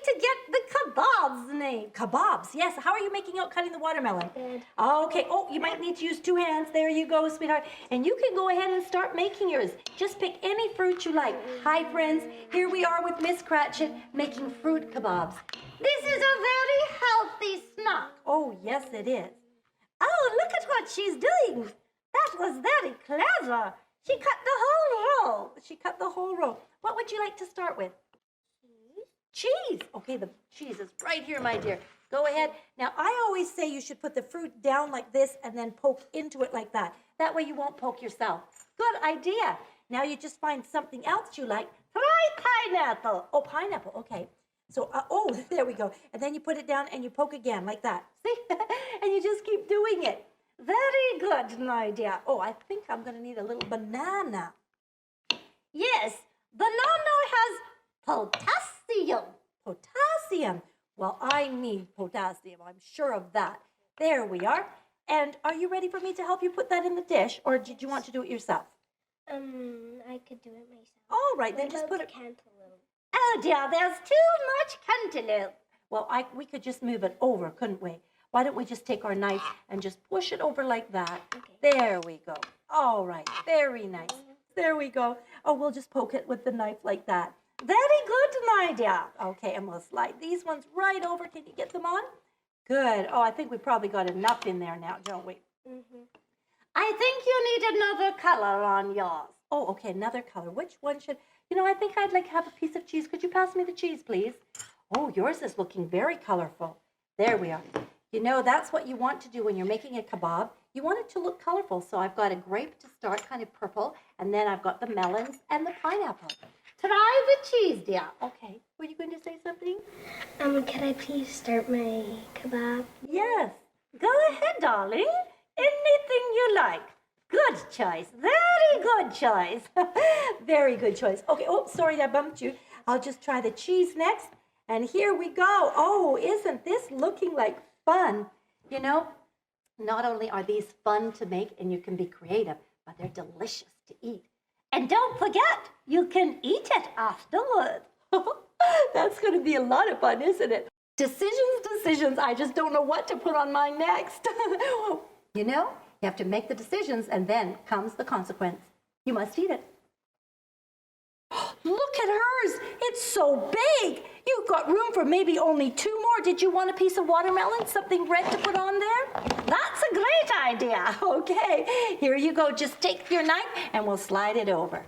to get the kebabs name. Kabobs, yes. How are you making out cutting the watermelon? Good. Okay. Oh, you might need to use 2 hands. There you go, sweetheart. And you can go ahead and start making yours. Just pick any fruit you like. Hi, friends. Here we are with Miss Cratchet making fruit kebabs. This is a very healthy snack. Oh, yes, it is. Oh, look at what she's doing. That was very clever. She cut the whole roll. She cut the whole roll. What would you like to start with? Cheese. Okay, the cheese is right here, my dear. Go ahead. Now, I always say you should put the fruit down like this and then poke into it like that. That way you won't poke yourself. Good idea. Now you just find something else you like. Try pineapple. Oh, pineapple. Okay. So, oh, there we go. And then you put it down and you poke again like that. See? And you just keep doing it. Very good, Nadia. Oh, I think I'm going to need a little banana. Yes, banana has potassium. Potassium. Well, I need potassium. I'm sure of that. There we are. And are you ready for me to help you put that in the dish? Or did you want to do it yourself? I could do it myself. All right, then just put it. Cantaloupe? Oh dear, there's too much cantaloupe. Well, we could just move it over, couldn't we? Why don't we just take our knife and just push it over like that? Okay. There we go. All right, very nice. There we go. Oh, we'll just poke it with the knife like that. Very good, Nadia. Okay, and we'll slide these ones right over. Can you get them on? Good. Oh, I think we probably got enough in there now, don't we? Mm-hmm. I think you need another color on yours. Oh, okay, another color. Which one should... I think I'd like to have a piece of cheese. Could you pass me the cheese, please? Oh, yours is looking very colorful. There we are. That's what you want to do when you're making a kebab. You want it to look colorful. So I've got a grape to start, kind of purple, and then I've got the melons and the pineapple. Try the cheese, dear. Okay. Were you going to say something? Can I please start my kebab? Yes. Go ahead, darling. Anything you like. Good choice. Very good choice. Very good choice. Okay. Oh, sorry, I bumped you. I'll just try the cheese next. And here we go. Oh, isn't this looking like fun? Not only are these fun to make and you can be creative, but they're delicious to eat. And don't forget, you can eat it afterward. That's going to be a lot of fun, isn't it? Decisions. I just don't know what to put on mine next. You have to make the decisions and then comes the consequence. You must eat it. Look at hers. It's so big. You've got room for maybe only 2 more. Did you want a piece of watermelon, something red to put on there? That's a great idea. Okay, here you go. Just take your knife and we'll slide it over.